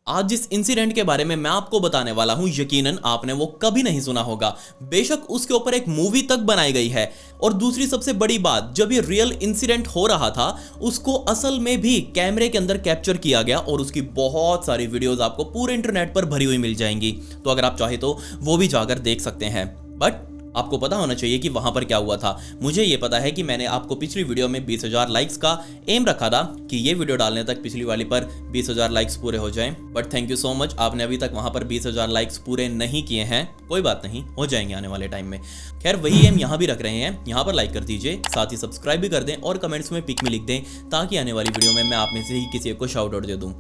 आज जिस इंसिडेंट के बारे में मैं आपको बताने वाला हूं, यकीनन आपने वो कभी नहीं सुना होगा। बेशक उसके ऊपर एक मूवी तक बनाई गई है। और दूसरी सबसे बड़ी बात, जब ये रियल इंसिडेंट हो रहा था उसको असल में भी कैमरे के अंदर कैप्चर किया गया और उसकी बहुत सारी वीडियोस आपको पूरे इंटरनेट पर भरी हुई मिल जाएंगी। तो अगर आप चाहे तो वो भी जाकर देख सकते हैं। बट आपको पता होना चाहिए कि वहां पर क्या हुआ था। मुझे ये पता है कि मैंने आपको पिछली वीडियो में 20,000 लाइक्स का एम रखा था कि ये वीडियो डालने तक पिछली वाली पर 20,000 लाइक्स पूरे हो जाएं। But thank you so much, आपने अभी तक वहां पर 20,000 लाइक्स पूरे नहीं किए हैं। कोई बात नहीं, हो जाएंगे आने वाले टाइम में। खैर, वही एम यहाँ भी रख रहे हैं। यहाँ पर लाइक कर दीजिए, साथ ही सब्सक्राइब भी कर दें और कमेंट्स में पिक में लिख दें, ताकि आने वाली वीडियो में मैं आप में से ही किसी को शाउट आउट दे दूँ।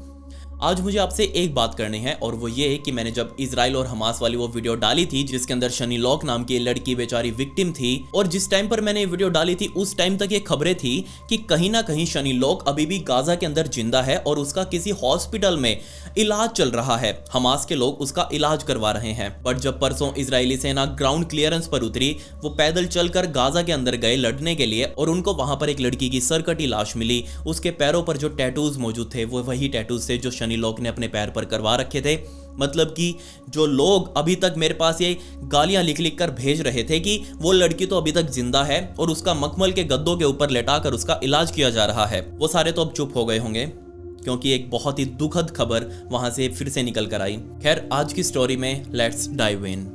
आज मुझे आपसे एक बात करनी है, और वो ये है कि मैंने जब इजराइल और हमास वाली वो वीडियो डाली थी जिसके अंदर शनी लॉक नाम की लड़की बेचारी विक्टिम थी, और जिस टाइम पर मैंने ये वीडियो डाली थी उस टाइम तक ये खबरें थी कि कहीं ना कहीं शनी लॉक अभी भी गाजा के अंदर जिंदा है और उसका किसी हॉस्पिटल में इलाज चल रहा है। हमास के लोग उसका इलाज करवा रहे हैं। बट जब परसों इजरायली सेना ग्राउंड क्लियरेंस पर उतरी, वो पैदल चलकर गाजा के अंदर गए लड़ने के लिए, और उनको वहां पर एक लड़की की सरकटी लाश मिली। उसके पैरों पर जो टैटूज मौजूद थे वो वही टैटूज थे जो शनी लॉक ने अपने पैर पर करवा रखे थे। मतलब कि जो लोग अभी तक मेरे पास ये गालियां लिख लिख कर भेज रहे थे कि वो लड़की तो अभी तक जिंदा है और उसका मखमल के गद्दों के ऊपर लेटाकर उसका इलाज किया जा रहा है, वो सारे तो अब चुप हो गए होंगे, क्योंकि एक बहुत ही दुखद खबर वहां से फिर से निकल कर आई। खैर, आज की स्टोरी में लेट्स डाइव इन।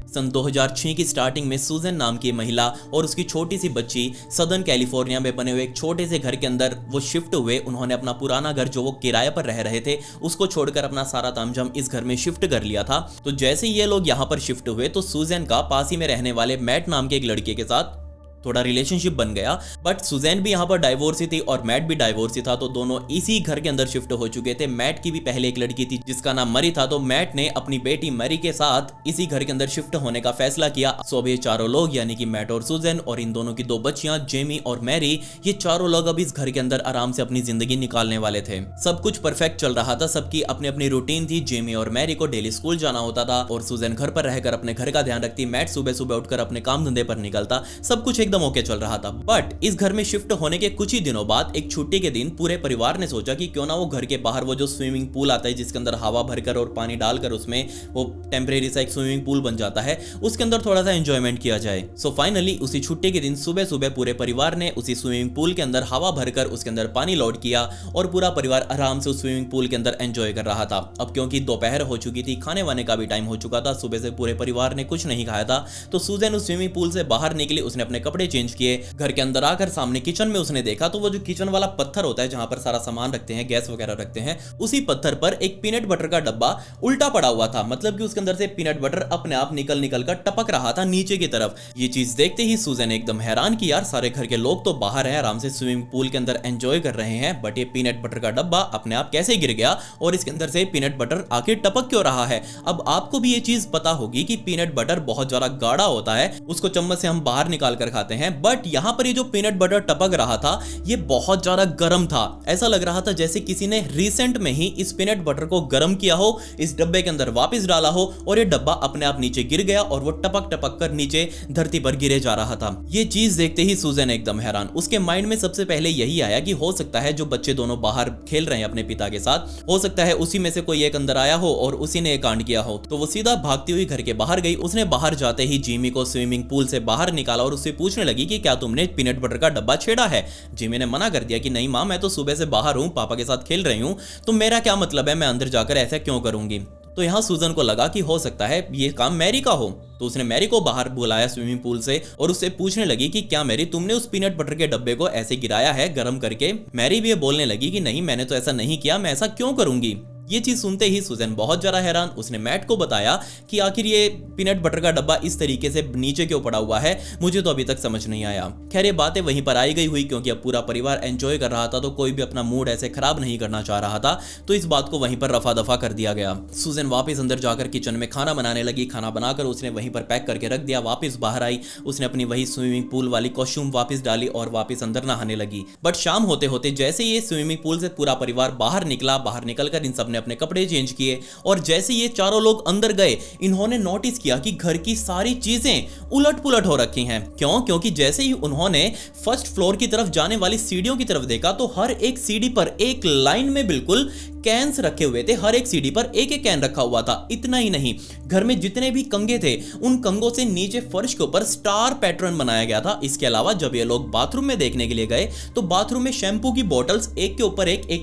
सन 2006 की स्टार्टिंग में सुजन नाम की महिला और उसकी छोटी सी बच्ची सदर्न कैलिफोर्निया में बने हुए एक छोटे से घर के अंदर वो शिफ्ट हुए। उन्होंने अपना पुराना घर जो वो किराए पर रह रहे थे उसको छोड़कर अपना सारा तामझाम इस घर में शिफ्ट कर लिया था। तो जैसे ही ये लोग यहाँ पर शिफ्ट हुए तो सुजन का पास ही में रहने वाले मैट नाम के एक लड़के के साथ थोड़ा रिलेशनशिप बन गया। बट सुजैन भी यहाँ पर डाइवोर्सी थी और मैट भी डाइवोर्सी था, तो दोनों इसी घर के अंदर शिफ्ट हो चुके थे। मैट की भी पहले एक लड़की थी जिसका नाम मरी था, तो मैट ने अपनी बेटी मरी के साथ इसी घर के अंदर शिफ्ट होने का फैसला किया। सो अब ये चारों लोग, यानी कि मैट और सुजैन और इन दोनों की दो बच्चियां जेमी और मैरी, ये चारों लोग अब इस घर के अंदर आराम से अपनी जिंदगी निकालने वाले थे। सब कुछ परफेक्ट चल रहा था, सबकी अपनी अपनी रूटीन थी। जेमी और मैरी को डेली स्कूल जाना होता था और सुजैन घर पर रहकर अपने घर का ध्यान रखती। मैट सुबह सुबह उठकर अपने काम धंधे पर निकलता। सब कुछ एकदम ओके चल रहा था। बट इस घर में शिफ्ट होने के कुछ ही दिनों बाद एक छुट्टी के दिन पूरे परिवार ने सोचा कि क्यों ना वो घर के बाहर वो जो स्विमिंग पूल आता है जिसके अंदर हवा भरकर और पानी डालकर उसमें वो टेम्परेरी सा एक स्विमिंग पूल बन जाता है, उसके अंदर थोड़ा सा एंजॉयमेंट किया जाए। सो फाइनली उसी छुट्टी के दिन सुबह सुबह पूरे परिवार ने उसी स्विमिंग पूल के अंदर हवा भरकर उसके अंदर पानी लोड किया और पूरा परिवार आराम से उस स्विमिंग पूल के अंदर एंजॉय कर रहा था। अब क्योंकि दोपहर हो चुकी थी, खाने वाने का भी टाइम हो चुका था, सुबह से पूरे परिवार ने कुछ नहीं खाया था, तो सुजैन उस स्विमिंग पूल से बाहर निकली। उसने अपने कपड़े चेंज किए, घर के अंदर आकर सामने किचन में उसने देखा तो वो जो किचन वाला पत्थर होता है जहां पर सारा सामान रखते हैं, गैस वगैरह रखते हैं, उसी पत्थर पर एक पीनट बटर का डब्बा उल्टा पड़ा हुआ था। मतलब कि उसके अंदर से पीनट बटर अपने आप निकल निकल कर टपक रहा था नीचे की तरफ। ये चीज देखते ही सुजैन एकदम हैरान कि यार, सारे घर के लोग तो बाहर हैं, आराम से स्विमिंग पूल के अंदर एंजॉय कर रहे हैं, बट ये पीनट बटर का डब्बा अपने आप कैसे गिर गया और इसके अंदर से पीनट बटर आखिर टपक क्यों रहा है। अब आपको भी ये चीज पता होगी कि पीनट बटर बहुत ज्यादा गाढ़ा होता है, उसको चम्मच से हम बाहर निकाल कर खाते हैं, बट यहां पर ये जो पीनट बटर टपक रहा था ये बहुत ज्यादा गर्म था। ऐसा लग रहा था जैसे किसी ने रिसेंट में ही इस पीनट बटर को गर्म किया हो, इस डब्बे के अंदर वापस डाला हो और ये डब्बा अपने आप नीचे गिर गया और वो टपक टपक कर नीचे धरती पर गिरे जा रहा था। ये चीज देखते ही सुजैन एकदम हैरान। उसके माइंड में सबसे पहले यही आया कि हो सकता है जो बच्चे दोनों बाहर खेल रहे हैं अपने पिता के साथ, हो सकता है उसी में से कोई एक अंदर आया हो और उसी ने कांड किया हो। तो वो सीधा भागती हुई घर के बाहर गई। उसने बाहर जाते ही जिमी को स्विमिंग पूल से बाहर निकाला और उससे पूछने लगी कि क्या तुमने पीनट बटर का डब्बा छेड़ा है। जिमी ने मना कर दिया कि नहीं मां, मैं तो सुबह से बाहर हूं, पापा के साथ खेल रही हूं, तो मेरा क्या मतलब है, मैं अंदर जाकर ऐसा क्यों करूंगी। तो यहां सुजन को लगा कि हो सकता है ये काम मैरी का हो, तो उसने मैरी को बाहर बुलाया स्विमिंग पूल से और उससे पूछने लगी कि क्या मैरी, तुमने उस पीनट बटर के डब्बे को ऐसे गिराया है गर्म करके। मैरी भी ये बोलने लगी कि नहीं, मैंने तो ऐसा नहीं किया, मैं ऐसा क्यों करूंगी। ये चीज सुनते ही सुजैन बहुत ज्यादा हैरान। उसने मैट को बताया कि आखिर ये पीनट बटर का डब्बा इस तरीके से नीचे क्यों पड़ा हुआ है, मुझे तो अभी तक समझ नहीं आया। खैर, ये बातें वहीं पर आई गई हुई क्योंकि अब पूरा परिवार एंजॉय कर रहा था, तो कोई भी अपना मूड ऐसे खराब नहीं करना चाह रहा था, तो इस बात को वहीं पर रफा दफा कर दिया गया। सुजैन वापस अंदर जाकर किचन में खाना बनाने लगी। खाना बनाकर उसने वहीं पर पैक करके रख दिया। वापस बाहर आई, उसने अपनी वही स्विमिंग पूल वाली कॉस्ट्यूम वापस डाली और वापस अंदर नहाने लगी। बट शाम होते होते जैसे ये स्विमिंग पूल से पूरा परिवार बाहर निकला, बाहर निकलकर इन सब अपने अपने कपड़े चेंज किए और जैसे ये चारों लोग अंदर गए इन्होंने नोटिस किया कि घर की सारी चीजें उलट पुलट हो रखी हैं। क्योंकि जैसे ही उन्होंने फर्स्ट फ्लोर की तरफ जाने वाली सीढ़ियों की तरफ देखा तो हर एक सीढ़ी पर एक लाइन में बिल्कुल कैंस रखे हुए थे, हर एक सीढ़ी पर एक एक कैन रखा हुआ था। इतना ही नहीं, घर में जितने भी कंगे थे उन कंगों से नीचे फर्श के ऊपर स्टार पैटर्न बनाया गया था। इसके अलावा जब ये लोग बाथरूम में देखने के लिए गए तो बाथरूम में शैम्पू की बोतल्स एक के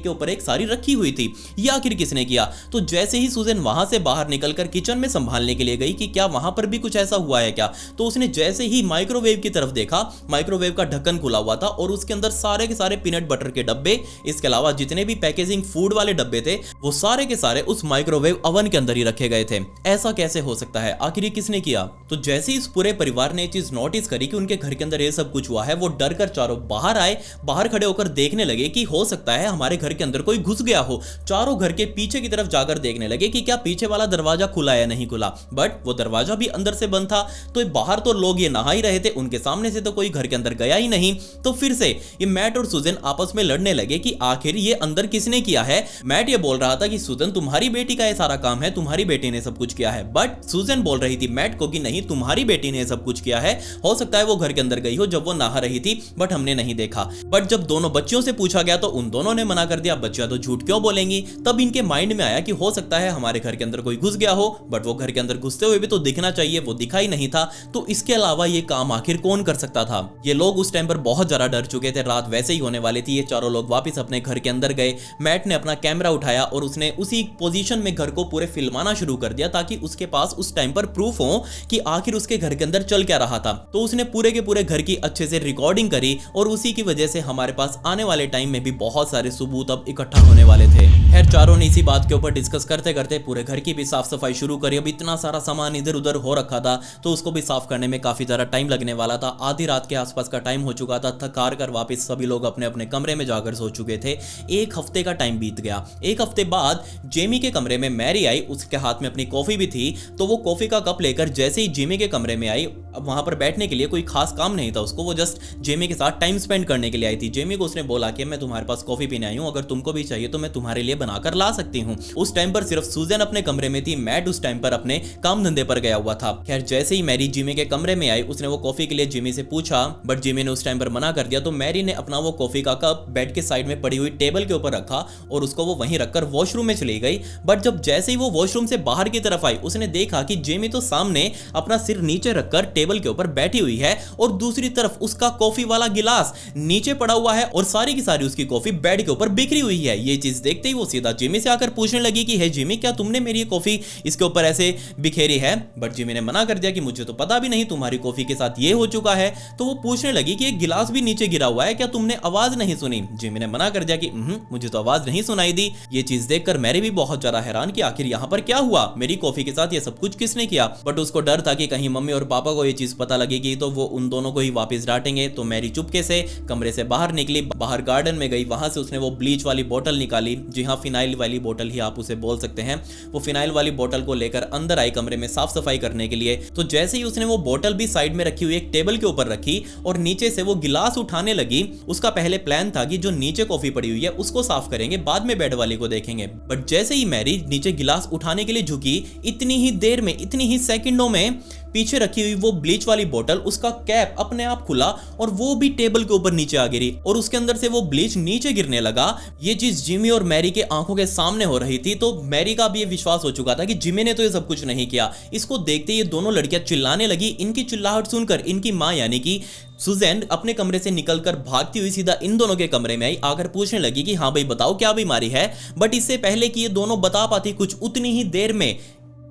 ऊपर एक सारी रखी हुई थी। ये आखिर किसने किया? तो जैसे ही सुजैन वहां से बाहर निकलकर किचन में संभालने के लिए गई कि क्या वहां पर भी कुछ ऐसा हुआ है क्या, तो उसने जैसे ही माइक्रोवेव की तरफ देखा, माइक्रोवेव का ढक्कन खुला हुआ था और उसके अंदर सारे के सारे पीनट बटर के डब्बे, इसके अलावा जितने भी पैकेजिंग फूड वाले डब्बे थे वो सारे के सारे उस माइक्रोवेव ओवन के अंदर ही रखे गए थे। ऐसा कैसे हो सकता है? आखिर ये किसने किया? तो जैसे ही इस पूरे परिवार ने ये चीज नोटिस करी कि उनके घर के अंदर ये सब कुछ हुआ है, वो डर कर चारों बाहर आए। बाहर खड़े होकर देखने लगे कि हो सकता है हमारे घर के अंदर कोई घुस गया हो। चारों घर के पीछे की तरफ जाकर देखने लगे कि क्या पीछे वाला दरवाजा खुला या नहीं खुला, बट वो दरवाजा भी अंदर से बंद था। तो बाहर तो लोग ये नहा ही रहे थे, उनके सामने से तो कोई घर के अंदर गया ही नहीं। तो फिर से ये मैट और सुजैन आपस में लड़ने लगे कि आखिर ये अंदर किसने किया है। मैट ये बोल रहा था कि सुजैन तुम्हारी बेटी का ये सारा काम है, तुम्हारी बेटी ने सब कुछ किया है, बट सुजैन बोल रही थी मैट को कि नहीं, तुम्हारी बेटी ने सब कुछ किया है। हो सकता है वो घर के अंदर गई हो जब वो नहा रही थी, बट हमने नहीं देखा। बट जब दोनों बच्चियों से पूछा गया तो उन दोनों ने मना कर दिया, बच्चियां तो झूठ क्यों बोलेंगी। तब इनके माइंड में आया कि हो सकता है हमारे घर के अंदर कोई घुस गया हो, बट वो घर के अंदर घुसते हुए भी तो दिखना चाहिए, वो दिखा ही नहीं था। तो इसके अलावा ये काम आखिर कौन कर सकता था? ये लोग उस टाइम पर बहुत ज्यादा डर चुके थे, रात वैसे ही होने वाली थी। ये चारों लोग वापस अपने घर के अंदर गए। मैट ने अपना कैमरा उठाया और उसने उसी पोजीशन में घर को पूरे फिल्माना शुरू कर दिया ताकि उसके पास उस टाइम पर प्रूफ हो कि आखिर उसके घर के अंदर चल क्या रहा था। तो उसने पूरे के पूरे घर की अच्छे से रिकॉर्डिंग करी और उसी की वजह से हमारे पास आने वाले टाइम में भी बहुत सारे सबूत अब इकट्ठा होने वाले थे। खैर चारों ने इसी बात के ऊपर डिस्कस करते करते पूरे घर की भी साफ सफाई शुरू करी। अब इतना सारा सामान इधर उधर हो रखा था तो उसको भी साफ करने में काफी ज्यादा टाइम लगने वाला था। आधी रात के आसपास का टाइम हो चुका था। थक हार कर वापस सभी लोग अपने अपने कमरे में जाकर सो चुके थे। एक हफ्ते का टाइम बीत गया। एक हफ्ते बाद जेमी के कमरे में मैरी आई, उसके हाथ में अपनी कॉफी भी थी। तो वो कॉफी का कप लेकर जैसे ही जेमी के कमरे में आई, अब वहां पर बैठने के लिए कोई खास काम नहीं था उसको, वो जस्ट जेमी के साथ टाइम स्पेंड करने के लिए आई थी। जेमी को उसने बोला कि मैं तुम्हारे पास कॉफी पीने आई हूं, अगर तुमको भी चाहिए तो मैं तुम्हारे लिए बनाकर ला सकती हूं। उस टाइम पर सिर्फ सुजैन अपने कमरे में थी, मैट उस टाइम पर अपने काम धंधे पर गया हुआ था। खैर जैसे ही मैरी जेमी के कमरे में आई, उसने वो कॉफी के लिए जेमी से पूछा, बट जेमी ने उस टाइम पर मना कर दिया। तो मैरी ने अपना वो कॉफी का कप बेड के साइड में पड़ी हुई टेबल के ऊपर रखा और उसको वो वहीं रखकर वॉशरूम में चली गई। बट जब जैसे ही वो वॉशरूम से बाहर की तरफ आई, उसने देखा कि जेमी तो सामने अपना सिर नीचे रखकर टेबल के ऊपर बैठी हुई है और दूसरी तरफ उसका कॉफी वाला गिलास नीचे पड़ा हुआ है और सारी की सारी उसकी कॉफी बेड के ऊपर बिखरी हुई है। ये चीज देखते ही वो सीधा जेमी से आकर पूछने लगी कि हे जेमी, क्या तुमने मेरी कॉफी इसके ऊपर ऐसे बिखेरी है? बट जेमी ने मना कर दिया कि मुझे तो पता भी नहीं, तुम्हारी कॉफी के साथ ये हो चुका है। तो वो पूछने लगी कि एक गिलास भी नीचे गिरा हुआ है, क्या तुमने आवाज नहीं सुनी? जेमी ने मना कर दिया कि मुझे तो आवाज नहीं सुनाई दी। ये चीज देखकर मैरी भी बहुत ज्यादा हैरान कि आखिर यहाँ पर क्या हुआ, मेरी कॉफी के साथ ये सब कुछ किसने किया। बट उसको डर था कि कहीं मम्मी और पापा को ये चीज पता लगेगी तो वो उन दोनों को ही वापस डांटेंगे। तो मैरी चुपके से कमरे से बाहर निकली, बाहर गार्डन में गई, वहां से उसने वो ब्लीच वाली बोतल निकाली, जी हाँ फिनाइल वाली बोतल ही आप उसे बोल सकते हैं। वो फिनाइल वाली बोतल को लेकर अंदर आई कमरे में साफ सफाई करने के लिए। तो जैसे ही उसने वो बोतल भी साइड में रखी हुई एक टेबल के ऊपर रखी और नीचे से वो गिलास उठाने लगी, उसका पहले प्लान था कि जो नीचे कॉफी पड़ी हुई है उसको साफ करेंगे, बाद में बेड वाली को देखेंगे। बट जैसे ही मैरी नीचे गिलास उठाने के लिए झुकी, इतनी ही देर में, इतनी ही सेकंडों में पीछे रखी हुई वो ब्लीच वाली बोतल, उसका कैप अपने आप खुला और वो भी टेबल के ऊपर नीचे आ गिरी और उसके अंदर से वो ब्लीच नीचे गिरने लगा। ये चीज जिमी और मैरी के आंखों के सामने हो रही थी। तो मैरी का भी ये विश्वास हो चुका था कि जिमी ने तो ये सब कुछ नहीं किया। इसको देखते ये दोनों लड़कियां चिल्लाने लगी। इनकी चिल्लाहट सुनकर इनकी माँ यानी कि सुजैन अपने कमरे से निकलकर भागती हुई सीधा इन दोनों के कमरे में आई, आकर पूछने लगी कि हाँ भाई बताओ क्या बीमारी है। बट इससे पहले कि ये दोनों बता पाती कुछ, उतनी ही देर में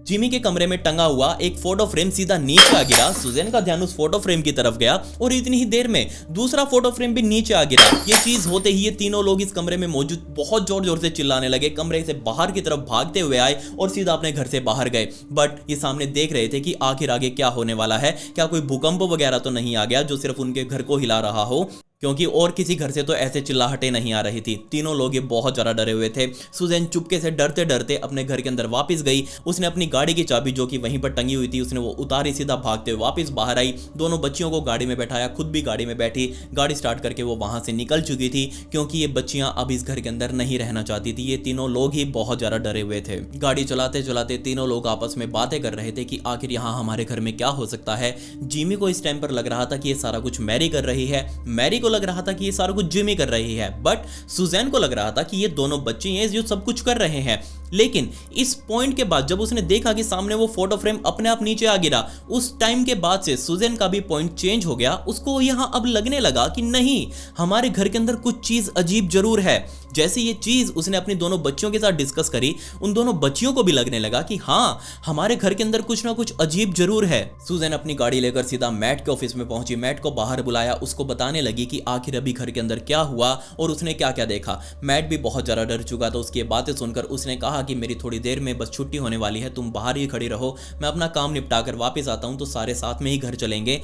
जिमी के कमरे में टंगा हुआ एक फोटो फ्रेम सीधा नीचे आ गिरा। सुजैन का ध्यान उस फोटो फ्रेम की तरफ गया और इतनी ही देर में दूसरा फोटो फ्रेम भी नीचे आ गिरा। ये चीज होते ही ये तीनों लोग इस कमरे में मौजूद बहुत जोर जोर से चिल्लाने लगे, कमरे से बाहर की तरफ भागते हुए आए और सीधा अपने घर से बाहर गए। बट ये सामने देख रहे थे कि आखिर आगे क्या होने वाला है, क्या कोई भूकंप वगैरह तो नहीं आ गया जो सिर्फ उनके घर को हिला रहा हो। क्योंकि और किसी घर से तो ऐसे चिल्लाहटें नहीं आ रही थी। तीनों लोग ये बहुत ज़्यादा डरे हुए थे। सुजैन चुपके से डरते डरते अपने घर के अंदर वापस गई। उसने अपनी गाड़ी की चाबी जो कि वहीं पर टंगी हुई थी उसने वो उतारी, सीधा भागते हुए वापस बाहर आई, दोनों बच्चियों को गाड़ी में बैठाया, खुद भी गाड़ी में बैठी। गाड़ी स्टार्ट करके वो वहाँ से निकल चुकी थी क्योंकि ये बच्चियाँ अब इस घर के अंदर नहीं रहना चाहती थी। ये तीनों लोग ही बहुत ज़्यादा डरे हुए थे। गाड़ी चलाते चलाते तीनों लोग आपस में बातें कर रहे थे कि आखिर यहाँ हमारे घर में क्या हो सकता है। जिमी को इस टाइम पर लग रहा था कि ये सारा कुछ मैरी कर रही है, मैरी को लग रहा था कि ये सारा कुछ जिमी कर रही है, बट सुजैन को लग रहा था कि ये दोनों बच्चे हैं जो सब कुछ कर रहे हैं। लेकिन इस पॉइंट के बाद जब उसने देखा कि सामने वो फोटो फ्रेम अपने आप नीचे आ गिरा, उस टाइम के बाद से सुजैन का भी पॉइंट चेंज हो गया। उसको यहां अब लगने लगा कि नहीं, हमारे घर के अंदर कुछ चीज अजीब जरूर है। जैसे ये चीज उसने अपनी दोनों बच्चियों के साथ डिस्कस करी, उन दोनों बच्चियों को भी लगने लगा कि हाँ, हमारे घर के अंदर कुछ ना कुछ अजीब जरूर है। सुजैन अपनी गाड़ी लेकर सीधा मैट के ऑफिस में पहुंची, मैट को बाहर बुलाया, उसको बताने लगी कि आखिर अभी घर के अंदर क्या हुआ और उसने क्या क्या देखा। मैट भी बहुत ज्यादा डर चुका था। उसकी बातें सुनकर उसने कहा कि मेरी थोड़ी देर में बस छुट्टी होने वाली है, तुम बाहर ही खड़ी रहो, मैं अपना काम निपटा कर वापस आता हूं, तो सारे साथ में ही घर चलेंगे,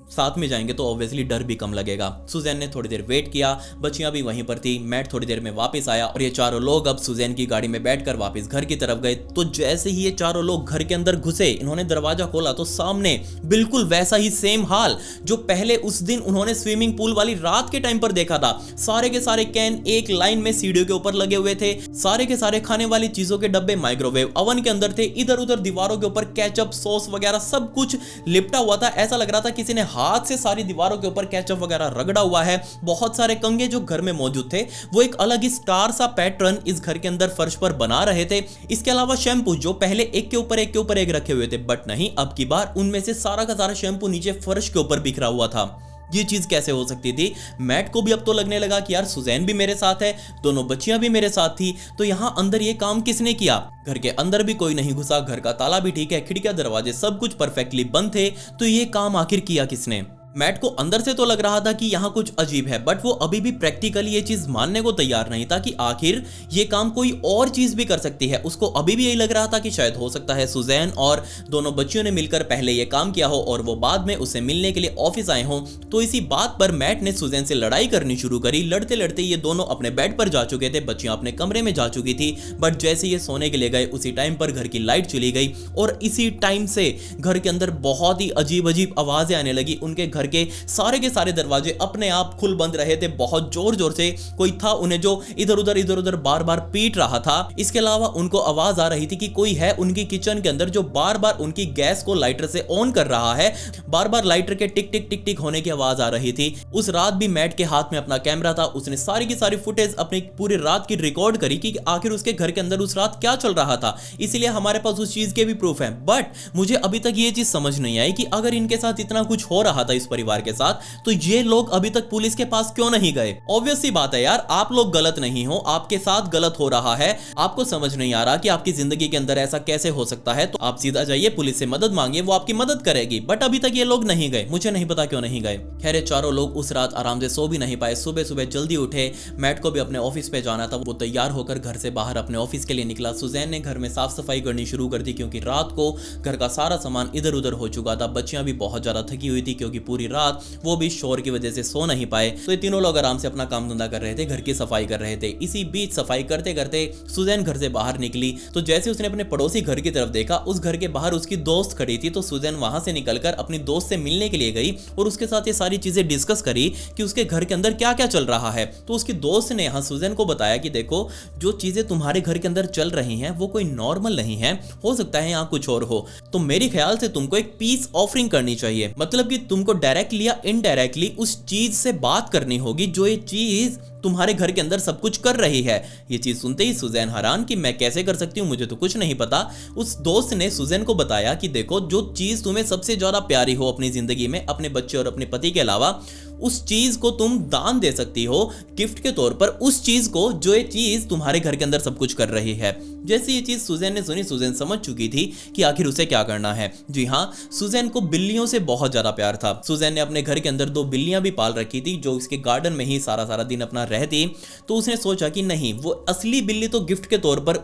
साथ में जाएंगे तो ऑब्वियसली डर भी कम लगेगा। सुजैन ने थोड़ी देर वेट किया, बच्चियां भी वहीं पर थी। मैट थोड़ी देर में वापस आया और ये चारों लोग अब सुजैन की गाड़ी में बैठकर वापस घर की तरफ गए। तो जैसे ही ये चारों लोग घर के अंदर घुसे, इन्होंने दरवाजा खोला तो सामने बिल्कुल वैसा ही सेम हाल जो पहले उस दिन उन्होंने स्विमिंग पूल वाली रात के टाइम पर देखा था। सारे के सारे कैन एक लाइन में सीढ़ियों के ऊपर लगे हुए थे, सारे के सारे खाने वाली चीजों के डब्बे माइक्रोवेव अवन के अंदर थे, इधर उधर दीवारों के ऊपर केचप सॉस वगैरह सब कुछ लिपटा हुआ था। ऐसा लग रहा था किसी ने हाथ से सारी दीवारों के ऊपर केचप वगैरह रगड़ा हुआ है। बहुत सारे कंघे जो घर में मौजूद थे वो एक अलग ही स्टार सा पैटर्न इस घर के अंदर फर्श पर बना रहे थे। इसके अलावा शैम्पू जो पहले एक के ऊपर एक रखे हुए थे, बट नहीं, अब की बार उनमें से सारा का सारा शैम्पू नीचे फर्श के ऊपर बिखरा हुआ था। ये चीज कैसे हो सकती थी? मैट को भी अब तो लगने लगा कि यार सुजैन भी मेरे साथ है, दोनों बच्चियां भी मेरे साथ थी, तो यहां अंदर ये काम किसने किया? घर के अंदर भी कोई नहीं घुसा, घर का ताला भी ठीक है, खिड़कियां दरवाजे सब कुछ परफेक्टली बंद थे, तो ये काम आखिर किया किसने? मैट को अंदर से तो लग रहा था कि यहाँ कुछ अजीब है, बट वो अभी भी प्रैक्टिकली ये चीज मानने को तैयार नहीं था कि आखिर ये काम कोई और चीज भी कर सकती है। उसको अभी भी यही लग रहा था कि शायद हो सकता है सुजैन और दोनों बच्चियों ने मिलकर पहले ये काम किया हो और वो बाद में उसे मिलने के लिए ऑफिस आए हों। तो इसी बात पर मैट ने सुजैन से लड़ाई करनी शुरू करी। लड़ते लड़ते ये दोनों अपने बेड पर जा चुके थे, बच्चियां अपने कमरे में जा चुकी थी, बट जैसे ये सोने के लिए गए उसी टाइम पर घर की लाइट चली गई और इसी टाइम से घर के अंदर बहुत ही अजीब अजीब आवाजें आने लगी। उनके घर के सारे दरवाजे अपने आप खुल बंद रहे थे, बहुत जोर जोर से कोई था उन्हें जो इधर उधर बार बार पीट रहा था। इसके अलावा उनको आवाज आ रही थी कि कोई है उनकी किचन के अंदर जो बार बार उनकी गैस को लाइटर से ऑन कर रहा है, बार बार लाइटर के टिक टिक टिक टिक होने की आवाज आ रही थी। उस रात भी मैट के हाथ में अपना कैमरा था, उसने सारी की सारी फुटेज अपनी पूरी रात की रिकॉर्ड करी कि आखिर उसके घर के अंदर उस रात क्या चल रहा था, इसीलिए हमारे पास उस चीज के भी प्रूफ है। बट मुझे अभी तक ये चीज समझ नहीं आई कि अगर इनके साथ इतना कुछ हो रहा था इस परिवार के साथ, तो ये लोग अभी तक पुलिस के पास क्यों नहीं गए? ऑब्वियस सी बात है यार, आप लोग गलत नहीं हो, आपके साथ गलत हो रहा है, आपको समझ नहीं आ रहा कि आपकी जिंदगी के अंदर ऐसा कैसे हो सकता है, तो आप सीधा जाइए पुलिस से मदद मांगिए, वो आपकी मदद करेगी। बट अभी तक ये लोग नहीं गए, मुझे नहीं पता क्यों नहीं गए। खैर चारों लोग उस रात आराम से सो भी नहीं पाए, सुबह सुबह जल्दी उठे। मैट को भी अपने ऑफिस पे जाना था, वो तैयार होकर घर से बाहर अपने ऑफिस के लिए निकला। सुजैन ने घर में साफ सफाई करनी शुरू कर दी क्योंकि रात को घर का सारा सामान इधर उधर हो चुका था। बच्चियां भी बहुत ज्यादा थकी हुई थी क्योंकि पूरी रात वो भी शोर की वजह से सो नहीं पाए। तो ये तीनों लोग आराम से अपना काम धंधा कर रहे थे, घर की सफाई कर रहे थे। इसी बीच सफाई करते करते सुजैन घर से बाहर निकली, तो जैसे उसने अपने पड़ोसी घर की तरफ देखा, उस घर के बाहर उसकी दोस्त खड़ी थी। तो सुजैन वहां से निकलकर अपनी दोस्त से मिलने के लिए गई और उसके साथ ये सारी चीजें डिस्कस करी कि उसके घर के अंदर क्या क्या चल रहा है। तो उसकी दोस्त ने यहाँ सुजैन को बताया कि देखो, जो चीजें तुम्हारे घर के अंदर चल रही हैं वो कोई नॉर्मल नहीं है, हो सकता है यहाँ कुछ और हो। तो मेरे ख्याल से तुमको एक पीस ऑफरिंग करनी चाहिए, मतलब कि तुमको डायरेक्टली या इनडायरेक्टली उस चीज से बात करनी होगी जो ये चीज तुम्हारे घर के अंदर सब कुछ कर रही है। ये चीज सुनते ही सुजैन हैरान कि मैं कैसे कर सकती हूँ, मुझे तो कुछ नहीं पता। उस दोस्त ने सुजैन को बताया कि देखो, जो चीज तुम्हें सबसे ज्यादा प्यारी हो अपनी जिंदगी में, अपने बच्चे और अपने पति के अलावा, उस चीज को तुम दान दे सकती हो गिफ्ट के तौर पर, उस चीज को जो ये चीज तुम्हारे घर के अंदर सब कुछ कर रही है। जैसे ये चीज सुजैन ने सुनी, सुजैन समझ चुकी थी कि आखिर उसे क्या करना है। जी हाँ, सुजैन को बिल्लियों से बहुत ज्यादा प्यार था। सुजैन ने अपने घर के अंदर 2 बिल्लियां भी पाल रखी थी जो उसके गार्डन में ही सारा दिन अपना रहती। तो उसने सोचा कि नहीं, वो असली बिल्ली तो गिफ्ट के तौर पर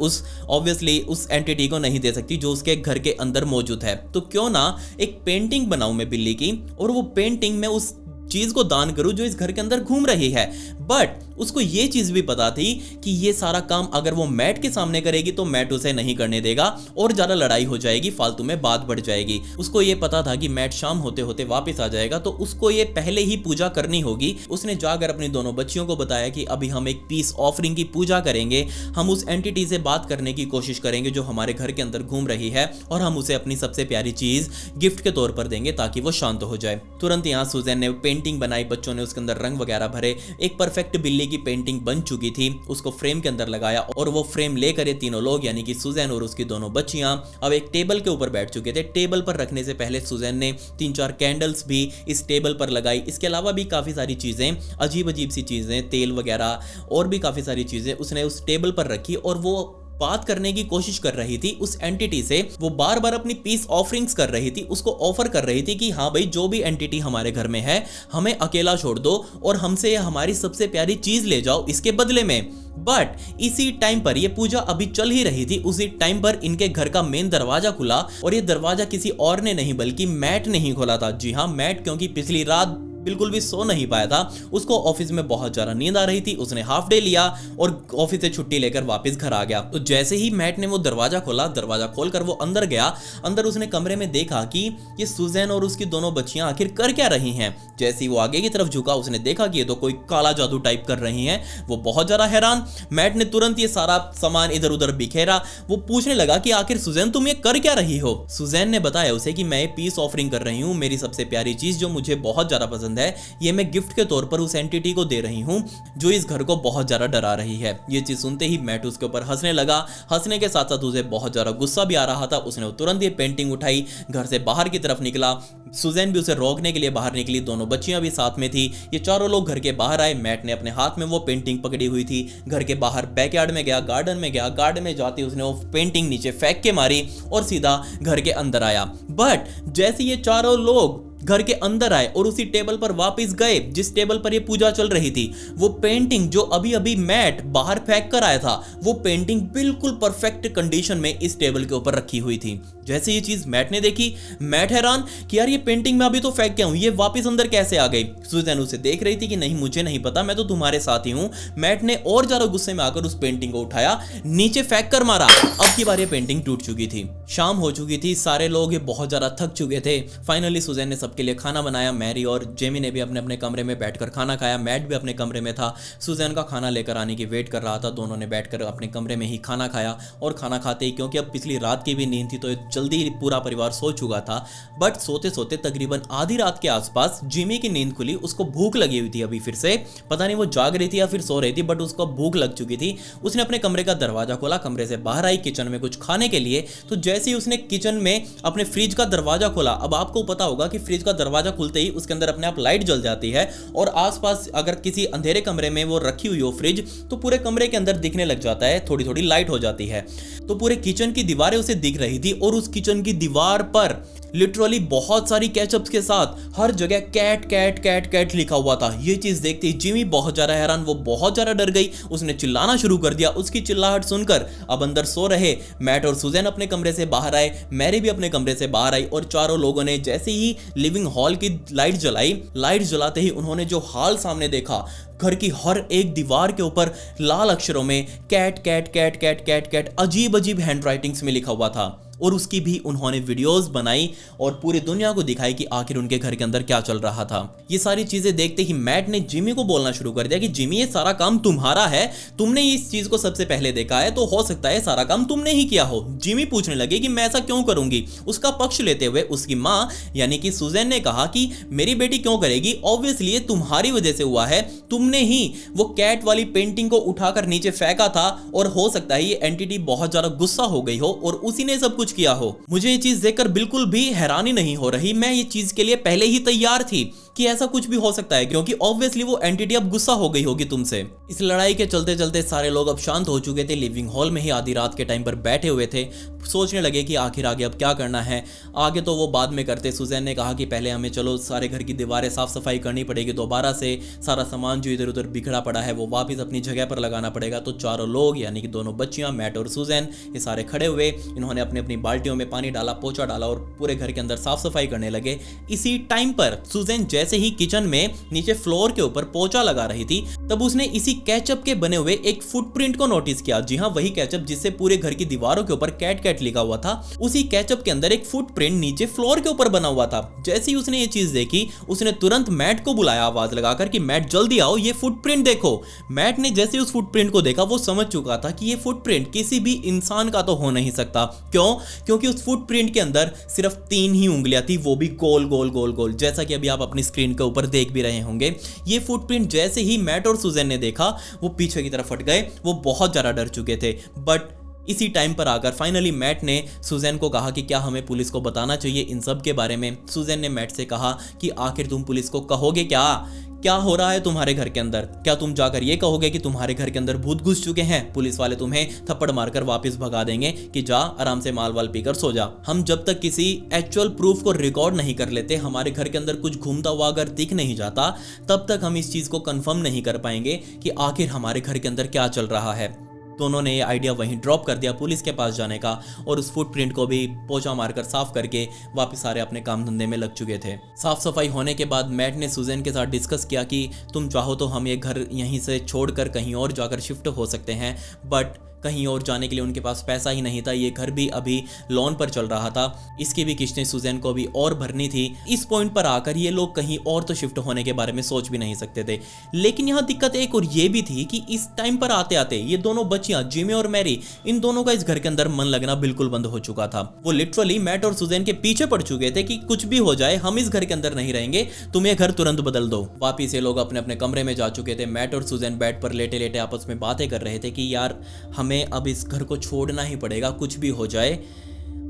ऑब्वियसली उस एंटिटी को नहीं दे सकती जो उसके घर के अंदर मौजूद है। तो क्यों ना एक पेंटिंग बनाऊं मैं बिल्ली की, और वो पेंटिंग में उस चीज को दान करूं जो इस घर के अंदर घूम रही है। बट उसको ये चीज भी पता थी कि ये सारा काम अगर वो मैट के सामने करेगी तो मैट उसे नहीं करने देगा और ज्यादा लड़ाई हो जाएगी, फालतू में बात बढ़ जाएगी। उसको ये पता था कि मैट शाम होते होते वापस आ जाएगा, तो उसको ये पहले ही पूजा करनी होगी। उसने जाकर अपनी दोनों बच्चियों को बताया कि अभी हम एक पीस ऑफरिंग की पूजा करेंगे, हम उस एंटिटी से बात करने की कोशिश करेंगे जो हमारे घर के अंदर घूम रही है, और हम उसे अपनी सबसे प्यारी चीज गिफ्ट के तौर पर देंगे ताकि वो शांत हो जाए। तुरंत यहाँ सुजैन ने पेंटिंग बनाई, बच्चों ने उसके अंदर रंग वगैरह भरे, एक परफेक्ट बिल्ली की पेंटिंग बन चुकी थी, उसको फ्रेम के अंदर लगाया और वो फ्रेम लेकर ये तीनों लोग यानी कि सुजैन और उसकी दोनों बच्चियां अब एक टेबल के ऊपर बैठ चुके थे। टेबल पर रखने से पहले सुजैन ने 3-4 कैंडल्स भी इस टेबल पर लगाई। इसके अलावा भी काफी सारी चीजें, अजीब अजीब सी चीजें, तेल वगैरह और भी काफी सारी चीजें उसने उस टेबल पर रखी और वो बात करने की कोशिश कर रही थी उस एंटिटी से। वो बार बार अपनी पीस ऑफरिंग्स कर रही थी, उसको ऑफर कर रही थी कि हाँ भाई, जो भी एंटिटी हमारे घर में है हमें अकेला छोड़ दो और हमसे हमारी सबसे प्यारी चीज ले जाओ इसके बदले में। बट इसी टाइम पर, ये पूजा अभी चल ही रही थी, उसी टाइम पर इनके घर का मेन दरवाजा खुला और ये दरवाजा किसी और ने नहीं बल्कि मैट ने ही खोला था। जी हाँ, मैट, क्योंकि पिछली रात बिल्कुल भी सो नहीं पाया था, उसको ऑफिस में बहुत ज्यादा नींद आ रही थी, उसने हाफ डे लिया और ऑफिस से छुट्टी लेकर वापस घर आ गया। तो जैसे ही मैट ने वो दरवाजा खोला, दरवाजा खोलकर वो अंदर गया। अंदर उसने कमरे में देखा कि ये सुजैन और उसकी दोनों बच्चियां आखिर कर क्या रही हैं। जैसे ही वो आगे की तरफ झुका, उसने देखा कि ये तो कोई काला जादू टाइप कर रही हैं। वो बहुत ज्यादा हैरान। मैट ने तुरंत ये सारा सामान इधर उधर बिखेरा। वो पूछने लगा कि आखिर सुजैन तुम ये कर क्या रही हो। सुजैन ने बताया उसे कि मैं पीस ऑफरिंग कर रही हूँ, मेरी सबसे प्यारी चीज जो मुझे बहुत ज्यादा पसंद है, ये मैं गिफ्ट के तौर पर उस एंटिटी को दे रही हूं जो इस घर को बहुत ज्यादा डरा रही है। ये चीज सुनते ही मैट उसके ऊपर हंसने लगा। हंसने के साथ साथ उसे बहुत ज्यादा गुस्सा भी आ रहा था। उसने तुरंत ये पेंटिंग उठाई, घर से बाहर की तरफ निकला। सुजैन भी उसे रोकने के लिए बाहर निकली, दोनों बच्चियां भी साथ में थी। ये चारों लोग घर के बाहर आए। मैट ने अपने हाथ में वो पेंटिंग पकड़ी हुई थी, घर के बाहर बैकयार्ड में गया, गार्डन में गया। गार्डन में जाते उसने वो पेंटिंग नीचे फेंक के मारी और सीधा घर के अंदर आया। बट जैसे ये चारों लोग घर के अंदर आए और उसी टेबल पर वापस गए जिस टेबल पर ये पूजा चल रही थी, वो पेंटिंग जो अभी अभी मैट बाहर फेंक कर आया था, वो पेंटिंग बिल्कुल परफेक्ट कंडीशन में इस टेबल के ऊपर रखी हुई थी। जैसे ये चीज मैट ने देखी, मैट हैरान कि यार ये पेंटिंग मैं अभी तो फेंक के हूं, ये वापस अंदर कैसे आ गई। सुजैन उसे देख रही थी कि नहीं, मुझे नहीं पता, मैं तो तुम्हारे साथ ही हूं। मैट ने और ज्यादा गुस्से में आकर उस पेंटिंग को उठाया, नीचे फेंक कर मारा। अब की बार ये पेंटिंग टूट चुकी थी। शाम हो चुकी थी, सारे लोग ये बहुत ज्यादा थक चुके थे। फाइनली सुजैन ने सबके लिए खाना बनाया। मैरी और जेमी ने भी अपने अपने कमरे में बैठकर खाना खाया। मैट भी अपने कमरे में था, सुजैन का खाना लेकर आने की वेट कर रहा था। दोनों ने बैठकर अपने कमरे में ही खाना खाया और खाना खाते ही, क्योंकि अब पिछली रात की भी नींद थी तो जल्दी पूरा परिवार सो चुका था। बट सोते सोते तकरीबन आधी रात के आसपास जिमी की नींद खुली। उसको भूख लगी हुई थी अभी फिर से, पता नहीं वो जाग रही थी या फिर सो रही थी, बट उसको भूख लग चुकी थी। उसने अपने कमरे का दरवाजा खोला, कमरे से बाहर आई किचन में कुछ खाने के लिए। तो जैसे ही उसने किचन में अपने फ्रिज का दरवाजा खोला, अब आपको पता होगा कि फ्रिज का दरवाजा खुलते ही उसके अंदर अपने आप लाइट जल जाती है और आसपास अगर किसी अंधेरे कमरे में वो रखी हुई हो फ्रिज, तो पूरे कमरे के अंदर दिखने लग जाता है, थोड़ी थोड़ी लाइट हो जाती है। तो पूरे किचन की दीवारें उसे दिख रही थी और उस किचन की दीवार पर लिटरली बहुत सारी कैचअप्स के साथ हर जगह कैट कैट कैट कैट लिखा हुआ था। ये चीज देखते ही जिमी बहुत ज्यादा हैरान, वो बहुत ज्यादा डर गई। उसने चिल्लाना शुरू कर दिया। उसकी चिल्लाहट सुनकर अब अंदर सो रहे मैट और सुजैन अपने कमरे से बाहर आए, मैरी भी अपने कमरे से बाहर आई और चारों लोगों ने जैसे ही लिविंग हॉल की लाइट जलाई, लाइट जलाते ही उन्होंने जो हाल सामने देखा, घर की हर एक दीवार के ऊपर लाल अक्षरों में cat cat cat cat cat cat अजीब अजीब हैंड राइटिंग्स में लिखा हुआ था। और उसकी भी उन्होंने वीडियोस बनाई और पूरी दुनिया को दिखाई कि आखिर उनके घर के अंदर क्या चल रहा था। ये सारी चीजें देखते ही मैट ने जिमी को बोलना शुरू कर दिया कि जिमी, ये सारा काम तुम्हारा है, तुमने इस चीज को सबसे पहले देखा है, तो हो सकता है सारा काम तुमने ही किया हो। जिमी पूछने लगे कि मैं ऐसा क्यों करूंगी। उसका पक्ष लेते हुए उसकी माँ यानी कि सुजैन ने कहा कि मेरी बेटी क्यों करेगी, ऑब्वियसली ये तुम्हारी वजह से हुआ है, तुमने ही वो कैट वाली पेंटिंग को उठाकर नीचे फेंका था और हो सकता है ये एंटिटी बहुत ज्यादा गुस्सा हो गई हो और उसी ने सब कुछ किया हो। मुझे ये चीज देखकर बिल्कुल भी हैरानी नहीं हो रही, मैं ये चीज के लिए पहले ही तैयार थी कि ऐसा कुछ भी हो सकता है, क्योंकि ऑब्वियसली वो एंटिटी अब गुस्सा हो गई होगी तुमसे। इस लड़ाई के चलते चलते सारे लोग अब शांत हो चुके थे, लिविंग हॉल में ही आधी रात के टाइम पर बैठे हुए थे, सोचने लगे कि आखिर आगे अब क्या करना है। आगे तो वो बाद में करते। सुजैन ने कहा कि पहले हमें चलो सारे घर की दीवारें साफ सफाई करनी पड़ेगी, दोबारा से सारा सामान जो इधर उधर बिखरा पड़ा है वो वापस अपनी जगह पर लगाना पड़ेगा। तो चारों लोग यानी कि दोनों बच्चियां मैट और सुजैन ये सारे खड़े हुए, इन्होंने अपनी अपनी बाल्टियों में पानी डाला, पोछा डाला और पूरे घर के अंदर साफ सफाई करने लगे। इसी टाइम पर सुजैन जैसे ही किचन में नीचे फ्लोर के ऊपर पोंछा लगा रही थी तब उसने इसी केचप के बने हुए एक फुटप्रिंट को नोटिस किया। जी हाँ, वही केचप जिससे पूरे घर की दीवारों के ऊपर कैट कैट लिखा हुआ था, उसी केचप के अंदर एक फुटप्रिंट नीचे फ्लोर के ऊपर बना हुआ था। जैसे ही उसने ये चीज देखी उसने तुरंत मैट को बुलाया आवाज लगाकर कि मैट जल्दी आओ, ये फुटप्रिंट देखो। मैट ने जैसे उस फुटप्रिंट को देखा वो समझ चुका था कि ये फुटप्रिंट किसी भी इंसान का तो हो नहीं सकता। क्यों? क्योंकि उस फुटप्रिंट के अंदर सिर्फ 3 ही उंगलियां थी, वो भी गोल गोल गोल गोल, जैसा कि अभी आप अपनी स्क्रीन के ऊपर देख भी रहे होंगे। ये फुटप्रिंट जैसे ही मैट और सुजैन ने देखा वो पीछे की तरफ हट गए। वो बहुत ज्यादा डर चुके थे। बट इसी टाइम पर आकर फाइनली मैट ने सुजैन को कहा कि क्या हमें पुलिस को बताना चाहिए इन सब के बारे में। सुजैन ने मैट से कहा कि आखिर तुम पुलिस को कहोगे क्या हो रहा है तुम्हारे घर के अंदर? क्या तुम जाकर ये कहोगे कि तुम्हारे घर के अंदर भूत घुस चुके हैं? पुलिस वाले तुम्हें थप्पड़ मारकर वापस भगा देंगे कि जा आराम से माल वाल पीकर सो जा। हम जब तक किसी एक्चुअल प्रूफ को रिकॉर्ड नहीं कर लेते, हमारे घर के अंदर कुछ घूमता हुआ अगर दिख नहीं जाता, तब तक हम इस चीज को कंफर्म नहीं कर पाएंगे कि आखिर हमारे घर के अंदर क्या चल रहा है। दोनों ने ये आइडिया वहीं ड्रॉप कर दिया पुलिस के पास जाने का, और उस फुटप्रिंट को भी पोंछा मारकर साफ करके वापस सारे अपने काम धंधे में लग चुके थे। साफ सफाई होने के बाद मैट ने सुजैन के साथ डिस्कस किया कि तुम चाहो तो हम ये घर यहीं से छोड़कर कहीं और जाकर शिफ्ट हो सकते हैं, बट कहीं और जाने के लिए उनके पास पैसा ही नहीं था। ये घर भी अभी लोन पर चल रहा था, इसकी भी किस्तें सुजैन को भी और भरनी थी। इस पॉइंट पर आकर ये लोग कहीं और तो शिफ्ट होने के बारे में सोच भी नहीं सकते थे। लेकिन यहाँ दिक्कत एक और ये भी थी कि इस टाइम पर आते आते ये दोनों बच्चियां जिमी और मैरी, इन दोनों का इस घर के अंदर मन लगना बिल्कुल बंद हो चुका था। वो लिटरली मैट और सुजैन के पीछे पड़ चुके थे कि कुछ भी हो जाए हम इस घर के अंदर नहीं रहेंगे, तुम ये घर तुरंत बदल दो। वापिस ये लोग अपने अपने कमरे में जा चुके थे। मैट और सुजैन बेड पर लेटे लेटे आपस में बातें कर रहे थे कि यार हमें अब इस घर को छोड़ना ही पड़ेगा, कुछ भी हो जाए।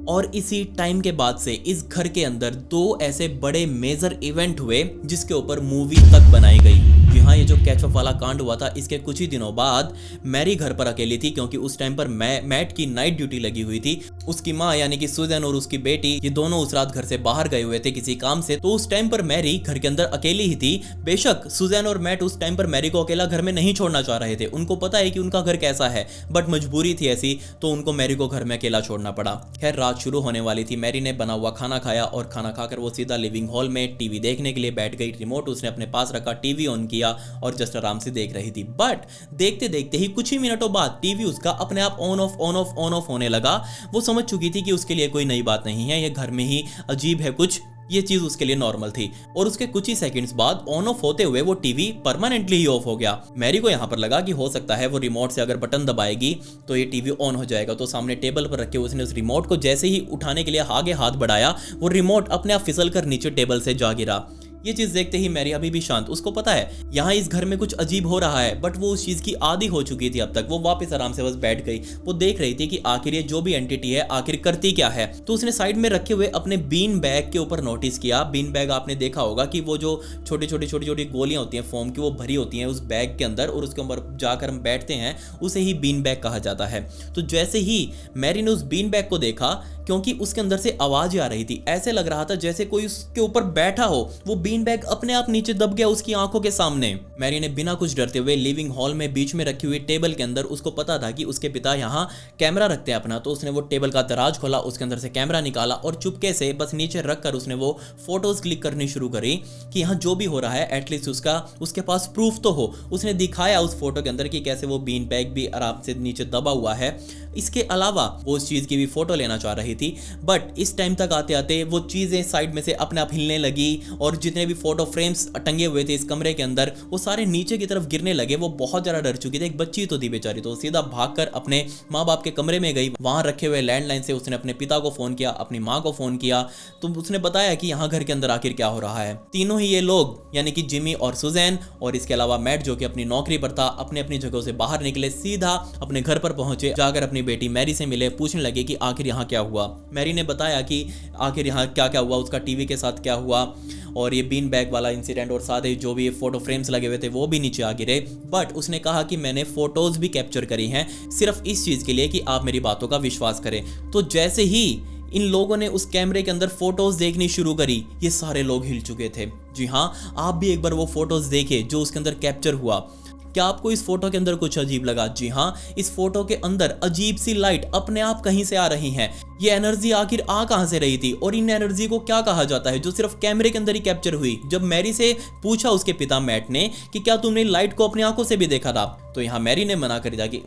और इसी टाइम के बाद से इस घर के अंदर 2 ऐसे बड़े मेजर इवेंट हुए जिसके ऊपर मूवी तक बनाई गई। जी हाँ, ये जो कैचअप वाला कांड हुआ था इसके कुछ ही दिनों बाद मैरी घर पर अकेली थी, क्योंकि उस टाइम पर मैट की नाइट ड्यूटी लगी हुई थी। उसकी माँ यानी कि सुजैन और उसकी बेटी ये दोनों उस रात घर से बाहर गए हुए थे किसी काम से, तो उस टाइम पर मैरी घर के अंदर अकेली ही थी। बेशक सुजैन और मैट उस टाइम पर मैरी को अकेला घर में नहीं छोड़ना चाह रहे थे, उनको पता है कि उनका घर कैसा है, बट मजबूरी थी ऐसी, तो उनको मैरी को घर में अकेला छोड़ना पड़ा। खैर रात शुरू होने वाली थी। मैरी ने बना हुआ खाना खाया और खाना खाकर वो सीधा लिविंग हॉल में टीवी देखने के लिए बैठ गई। रिमोट उसने अपने पास रखा, टीवी ऑन किया और जस्ट आराम से देख रही थी। बट देखते देखते ही कुछ ही मिनटों बाद टीवी उसका अपने आप ऑन ऑफ होने लगा। वो समझ चुकी थी कि उसके लिए कोई नई बात नहीं है, ये घर में ही अजीब है कुछ, ये चीज उसके लिए नॉर्मल थी। और उसके कुछ ही सेकंड्स बाद ऑन ऑफ होते हुए वो टीवी परमानेंटली ही ऑफ हो गया। मैरी को यहाँ पर लगा कि हो सकता है वो रिमोट से अगर बटन दबाएगी तो ये टीवी ऑन हो जाएगा, तो सामने टेबल पर रखे उसने उस रिमोट को जैसे ही उठाने के लिए आगे हाथ बढ़ाया, वो रिमोट अपने आप फिसल कर नीचे टेबल से जा गिरा। ये चीज देखते ही मैरी अभी भी शांत, उसको पता है यहाँ इस घर में कुछ अजीब हो रहा है, बट वो उस चीज की आदी हो चुकी थी अब तक। वो वापस आराम से बस बैठ गई। वो देख रही थी कि आखिर ये जो भी एंटिटी है आखिर करती क्या है। तो उसने साइड में रखे हुए अपने बीन बैग के ऊपर नोटिस किया। बीन बैग आपने देखा होगा कि वो जो छोटी छोटी गोलियां होती हैं फोम की, वो भरी होती हैं उस बैग के अंदर, और उसके ऊपर जाकर हम बैठते हैं, उसे ही बीन बैग कहा जाता है। तो जैसे ही मैरी ने उस बीन बैग को देखा, क्योंकि उसके अंदर से आवाज आ रही थी, ऐसे लग रहा था जैसे कोई उसके ऊपर बैठा हो, वो बीन बैग अपने आप नीचे दब गया उसकी आंखों के सामने। मैरी ने बिना कुछ डरते हुए लिविंग हॉल में बीच में रखी हुई टेबल के अंदर, उसको पता था कि उसके पिता यहाँ कैमरा रखते हैं अपना, तो उसने वो टेबल का दराज खोला, उसके अंदर से कैमरा निकाला और चुपके से बस नीचे रखकर उसने वो फोटोज क्लिक करनी शुरू करी कि यहाँ जो भी हो रहा है एटलीस्ट उसके पास प्रूफ तो हो। उसने दिखाया उस फोटो के अंदर कि कैसे वो बीन बैग भी आराम से नीचे दबा हुआ है। इसके अलावा वो उस चीज की भी फोटो लेना चाह रही थी, बट इस टाइम तक आते आते वो चीजें साइड में से अपने आप हिलने लगी और जितने भी फोटो फ्रेम्स टंगे हुए थे इस कमरे के अंदर वो सारे नीचे की तरफ गिरने लगे। वो बहुत ज्यादा डर चुकी थी, एक बच्ची तो थी बेचारी, तो सीधा भागकर अपने माँ बाप के कमरे में गई। वहां रखे हुए लैंडलाइन से उसने अपने पिता को फोन किया, अपनी माँ को फोन किया, तो उसने बताया कि यहाँ घर के अंदर आखिर क्या हो रहा है। तीनों ही ये लोग यानी कि जिमी और सुजैन और इसके अलावा मैट जो कि अपनी नौकरी पर था, अपने अपनी जगहों से बाहर निकले, सीधा अपने घर पर पहुंचे, जाकर अपनी बेटी मैरी से मिले, पूछने लगे कि आखिर यहाँ क्या हुआ। मैरी ने बताया कि आखिर यहाँ क्या क्या हुआ, उसका टीवी के साथ क्या हुआ और ये बीन बैग वाला इंसिडेंट, और साथ ही जो भी फोटो फ्रेम्स लगे हुए थे वो भी नीचे आ गिरे। बट उसने कहा कि मैंने फोटोज भी कैप्चर करी हैं सिर्फ इस चीज के लिए कि आप मेरी बातों का विश्वास करें। तो जैसे ही इन लोगों ने उस कैमरे के अंदर फोटोज देखनी शुरू करी, ये सारे लोग हिल चुके थे। जी हाँ, आप भी एक बार वो फोटोज देखे जो उसके अंदर कैप्चर हुआ। क्या आपको इस फोटो के अंदर कुछ अजीब लगा? जी हाँ, इस फोटो के अंदर अजीब सी लाइट अपने आप कहीं से आ रही हैं। ये एनर्जी आखिर आ कहां से रही थी और इन एनर्जी को क्या कहा जाता है जो सिर्फ कैमरे के अंदर ही कैप्चर हुई। जब मैरी से पूछा उसके पिता मैट ने कि क्या तुमने लाइट को अपनी आंखों से भी देखा था, तो यहाँ मैरी ने मना कर दिया कि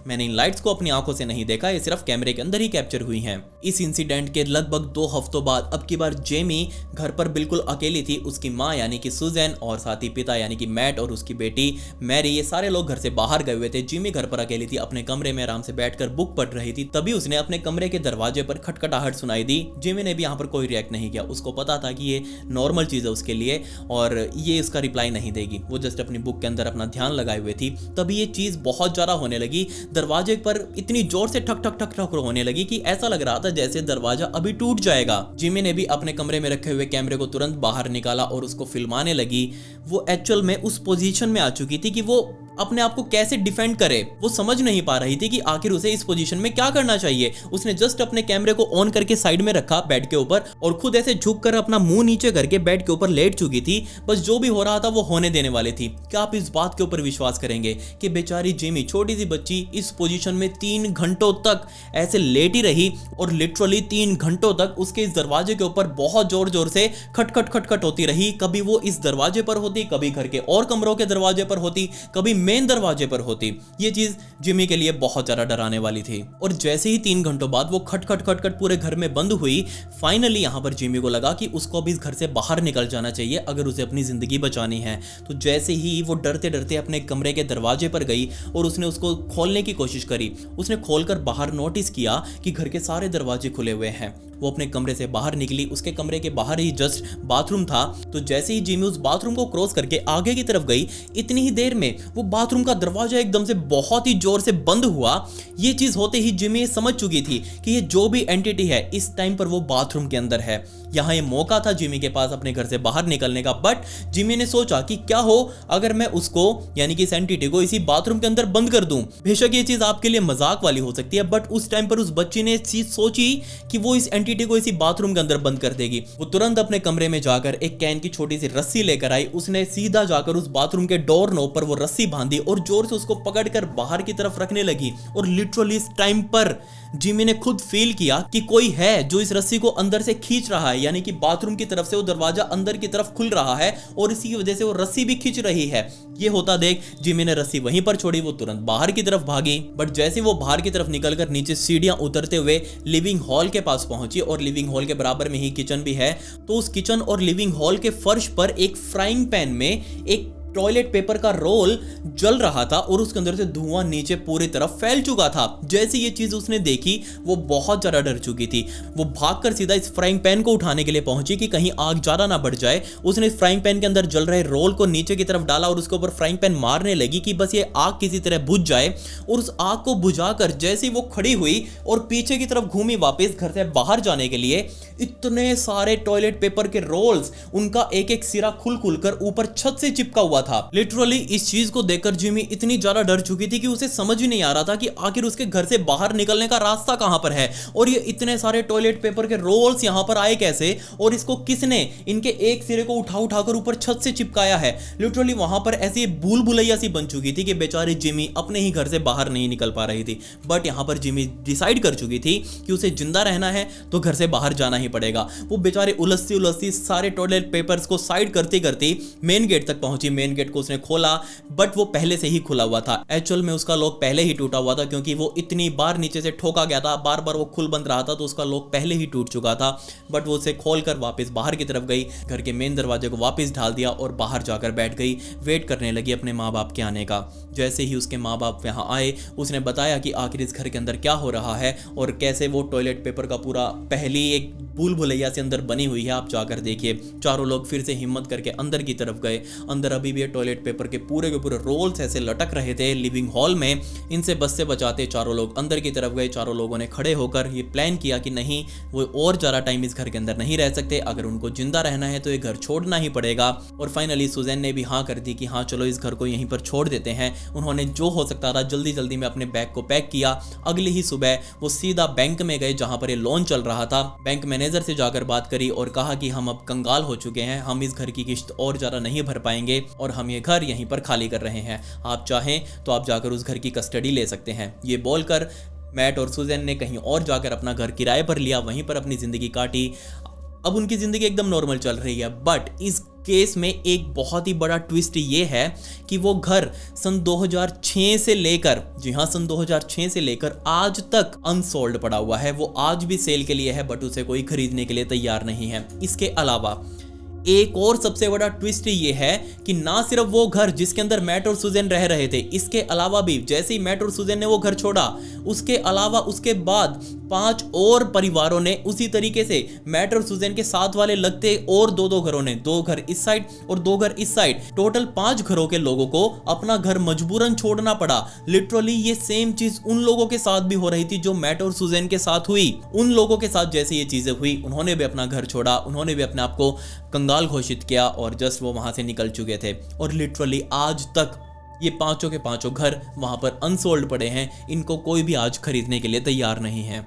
मैंने इन लाइट्स को अपनी आंखों से नहीं देखा, ये सिर्फ कैमरे के अंदर ही कैप्चर हुई हैं। इस इंसिडेंट के लगभग 2 हफ्तों बाद अब की बार जेमी घर पर बिल्कुल अकेली थी। उसकी माँ यानी कि सुजैन और साथ ही पिता यानी कि मैट और उसकी बेटी मैरी, ये सारे लोग घर से बाहर गए हुए थे। जिमी घर पर अकेली थी, अपने कमरे में आराम से बैठकर बुक पढ़ रही थी। तभी उसने अपने कमरे के दरवाजे पर खटखटाहट सुनाई दी। जिमी ने भी यहाँ पर कोई रिएक्ट नहीं किया, उसको पता था कि ये नॉर्मल चीज है उसके लिए और ये इसका रिप्लाई नहीं देगी। वो जस्ट अपनी बुक के अंदर अपना ध्यान लगाए हुए थी। तभी ये चीज बहुत ज्यादा होने लगी। दरवाजे पर इतनी जोर से ठक ठक ठक ठक होने लगी कि ऐसा लग रहा था जैसे दरवाजा अभी टूट जाएगा। जिमी ने भी अपने कमरे में रखे हुए कैमरे को तुरंत बाहर निकाला और उसको फिल्माने लगी। वो एक्चुअल में उस पोजीशन में आ चुकी थी कि वो अपने आप को कैसे डिफेंड करे। वो समझ नहीं पा रही थी कि आखिर उसे इस पोजीशन में क्या करना चाहिए। उसने जस्ट अपने कैमरे को ऑन करके साइड में रखा बेड के ऊपर और खुद ऐसे झुककर अपना मुंह नीचे करके बेड के ऊपर लेट चुकी थी। बस जो भी हो रहा था वो होने देने वाली थी। क्या आप इस बात के ऊपर विश्वास करेंगे कि बेचारी जिमी, छोटी सी बच्ची, इस पोजीशन में 3 घंटों तक ऐसे लेटी रही और लिटरली 3 घंटों तक उसके इस दरवाजे के ऊपर बहुत जोर जोर से खटखट खटखट होती रही। कभी वो इस दरवाजे पर होती, कभी घर के और कमरों के दरवाजे पर होती, कभी मेन दरवाजे पर होती। ये चीज जिमी के लिए बहुत ज्यादा डराने वाली थी। और जैसे ही 3 घंटों बाद वो खटखट खटखट पूरे घर में बंद हुई, फाइनली यहां पर जिमी को लगा कि उसको अभी इस घर से बाहर निकल जाना चाहिए अगर उसे अपनी जिंदगी बचानी है। तो जैसे ही वो डरते डरते अपने कमरे के दरवाजे पर गई और उसने उसको खोलने की कोशिश करी। उसने खोलकर बाहर नोटिस किया कि घर के सारे दरवाजे खुले हुए हैं। वो अपने कमरे से बाहर निकली। उसके कमरे के बाहर ही जस्ट बाथरूम था। तो जैसे ही जिमी उस बाथरूम को क्रॉस करके आगे की तरफ गई, इतनी ही देर में वो बाथरूम का दरवाजा एकदम से बहुत ही जोर से बंद हुआ। ये चीज होते ही जिमी समझ चुकी थी कि ये जो भी एंटिटी है इस टाइम पर वो बाथरूम के अंदर है। यहाँ ये मौका था जिमी के पास अपने घर से बाहर निकलने का। बट जिमी ने सोचा कि क्या हो अगर मैं उसको यानी कि इस एंटिटी को इसी बाथरूम के अंदर बंद कर दूं। बेशक ये चीज आपके लिए मजाक वाली हो सकती है, बट उस टाइम पर उस बच्ची ने चीज सोची कि वो इस एंटिटी को इसी बाथरूम के अंदर बंद कर देगी। वो तुरंत अपने कमरे में जाकर एक कैन की छोटी सी रस्सी लेकर आई। उसने सीधा जाकर उस बाथरूम के डोर नॉब पर वो रस्सी बांधी और जोर से उसको पकड़कर बाहर की तरफ रखने लगी। और लिटरली इस टाइम पर जिमी ने खुद फील किया कि कोई है जो इस रस्सी को अंदर से खींच रहा है, यानी कि बाथरूम की तरफ से वो दरवाजा अंदर की तरफ खुल रहा है और इसी वजह से वो रस्सी भी खींच रही है। ये होता देख जिमी ने रस्सी वहीं पर छोड़ी। वो तुरंत बाहर की तरफ भागी। बट जैसे वो बाहर की तरफ निकलकर नीचे सीढ़ियां उतरते हुए लिविंग हॉल के पास पहुंची और लिविंग हॉल के बराबर में ही किचन भी है, तो उस किचन और लिविंग हॉल के फर्श पर एक फ्राइंग पैन में एक टॉयलेट पेपर का रोल जल रहा था और उसके अंदर से धुआं नीचे पूरी तरफ फैल चुका था। जैसे ये चीज उसने देखी वो बहुत ज्यादा डर चुकी थी। वो भागकर सीधा इस फ्राइंग पैन को उठाने के लिए पहुंची कि कहीं आग ज्यादा ना बढ़ जाए। उसने इस फ्राइंग पैन के अंदर जल रहे रोल को नीचे की तरफ डाला और उसके ऊपर फ्राइंग पैन मारने लगी कि बस ये आग किसी तरह बुझ जाए। और उस आग को बुझाकर जैसे ही वो खड़ी हुई और पीछे की तरफ घूमी वापस घर से बाहर जाने के लिए, इतने सारे टॉयलेट पेपर के रोल्स, उनका एक एक सिरा खुल खुलकर ऊपर छत से चिपका हुआ था। लिटरली इस चीज को देखकर जिमी इतनी ज्यादा डर चुकी थी कि उसे समझ ही नहीं आ रहा था कि आखिर उसके घर से बाहर निकलने का रास्ता कहां पर है और ये इतने सारे टॉयलेट पेपर के रोल्स यहां पर आए कैसे और इसको किसने इनके एक सिरे को उठा उठाकर ऊपर छत से चिपकाया है। लिटरली वहां पर ऐसी भूल भुलैया सी बन चुकी थी कि बेचारी जिमी अपने ही घर से बाहर नहीं निकल पा रही थी। बट यहां पर जिमी डिसाइड कर चुकी थी कि उसे जिंदा रहना है तो घर से बाहर जाना ही पड़ेगा। वो बेचारी उलझती उलझती सारे टॉयलेट पेपर्स को साइड करते करते मेन गेट तक पहुंची। मेन गेट को उसने खोला बट वो पहले से ही खुला हुआ था। एक्चुअल में उसका लॉक पहले ही टूटा हुआ था क्योंकि वो इतनी बार नीचे से ठोका गया था, बार बार वो खुल बंद रहा था, तो उसका लॉक पहले ही टूट चुका था। बट वो उसे खोलकर वापस बाहर की तरफ गई, घर के मेन दरवाजे को वापस ढाल दिया और बाहर जाकर बैठ गई। वेट करने लगी अपने माँ बाप के आने का। जैसे ही उसके माँ बाप यहाँ आए उसने बताया कि आखिर इस घर के अंदर क्या हो रहा है और कैसे वो टॉयलेट पेपर का पूरा पहली एक भूल भुलैया से अंदर बनी हुई है, आप जाकर देखिए। चारों लोग फिर से हिम्मत करके अंदर की तरफ गए। अंदर अभी भी टॉयलेट पेपर के पूरे रोल्स ऐसे लटक रहे थे लिविंग हॉल में। इनसे बच से बचाते चारों लोग अंदर की तरफ गए। चारों लोगों ने खड़े होकर ये प्लान किया कि नहीं, वो और ज़्यादा टाइम इस घर के अंदर नहीं रह सकते। अगर उनको जिंदा रहना है तो ये घर छोड़ना ही पड़ेगा। और फाइनली सुजैन ने भी हाँ कर दी कि हाँ चलो इस घर को यहीं पर छोड़ देते हैं। उन्होंने जो हो सकता था जल्दी जल्दी में अपने बैग को पैक किया। अगली ही सुबह वो सीधा बैंक में गए जहां पर ये लोन चल रहा था। बैंक मैनेजर से जाकर बात करी और कहा कि हम अब कंगाल हो चुके हैं, हम इस घर की किस्त और ज़्यादा नहीं भर पाएंगे और हम ये घर यहीं पर खाली कर रहे हैं। आप चाहें तो आप जाकर उस घर की कस्टडी ले सकते हैं। ये बोलकर मैट और सुजैन ने कहीं और जाकर अपना घर किराए पर लिया, वहीं पर अपनी ज़िंदगी काटी। अब उनकी ज़िंदगी एकदम नॉर्मल चल रही है। बट इस केस में एक बहुत ही बड़ा ट्विस्ट ये है कि वो घर सन 2006 से लेकर, जी हाँ, सन 2006 से लेकर आज तक अनसोल्ड पड़ा हुआ है। वो आज भी सेल के लिए है, बट उसे कोई खरीदने के लिए तैयार नहीं है। इसके अलावा एक और सबसे बड़ा ट्विस्ट ये है कि ना सिर्फ वो घर जिसके अंदर मैट और सुजैन रह रहे थे, इसके अलावा भी जैसे ही मैट और सुजैन ने वो घर छोड़ा, उसके अलावा उसके बाद 5 और परिवारों ने उसी तरीके से मैट और सुजैन के साथ वाले लगते और 2 घरों ने, 2 घर इस साइड और 2 घर इस साइड, टोटल 5 घरों के लोगों को अपना घर मजबूरन छोड़ना पड़ा। लिटरली ये सेम चीज उन लोगों के साथ भी हो रही थी जो मैट और सुजैन के साथ हुई। उन लोगों के साथ जैसे ये चीजें हुई, उन्होंने भी अपना घर छोड़ा, उन्होंने भी अपने आप को कंगाल घोषित किया और जस्ट वो वहां से निकल चुके थे। और लिटरली आज तक ये 5 के 5 घर वहां पर अनसोल्ड पड़े हैं। इनको कोई भी आज खरीदने के लिए तैयार नहीं है।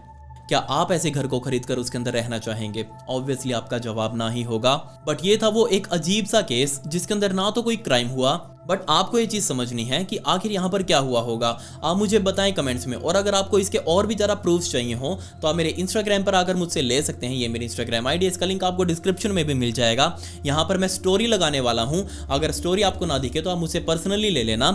क्या आप ऐसे घर को खरीदकर उसके अंदर रहना चाहेंगे? ऑब्वियसली आपका जवाब ना ही होगा। बट ये था वो एक अजीब सा केस जिसके अंदर ना तो कोई क्राइम हुआ, बट आपको ये चीज समझनी है कि आखिर यहाँ पर क्या हुआ होगा। आप मुझे बताएं कमेंट्स में। और अगर आपको इसके और भी ज़्यादा प्रूफ्स चाहिए हो तो आप मेरे इंस्टाग्राम पर आकर मुझसे ले सकते हैं। ये मेरी इंस्टाग्राम आईडी, इसका लिंक आपको डिस्क्रिप्शन में भी मिल जाएगा। यहाँ पर मैं स्टोरी लगाने वाला हूँ। अगर स्टोरी आपको ना दिखे तो आप मुझसे पर्सनली ले लेना।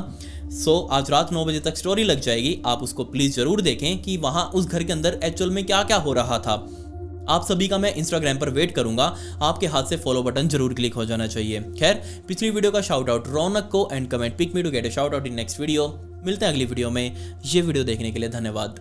आज रात 9 बजे तक स्टोरी लग जाएगी। आप उसको प्लीज़ ज़रूर देखें कि वहाँ उस घर के अंदर एक्चुअल में क्या क्या हो रहा था। आप सभी का मैं इंस्टाग्राम पर वेट करूंगा। आपके हाथ से फॉलो बटन जरूर क्लिक हो जाना चाहिए। खैर, पिछली वीडियो का शाउट आउट रौनक को and comment pick me to get a shout out in next video. मिलते हैं अगली वीडियो में। ये वीडियो देखने के लिए धन्यवाद।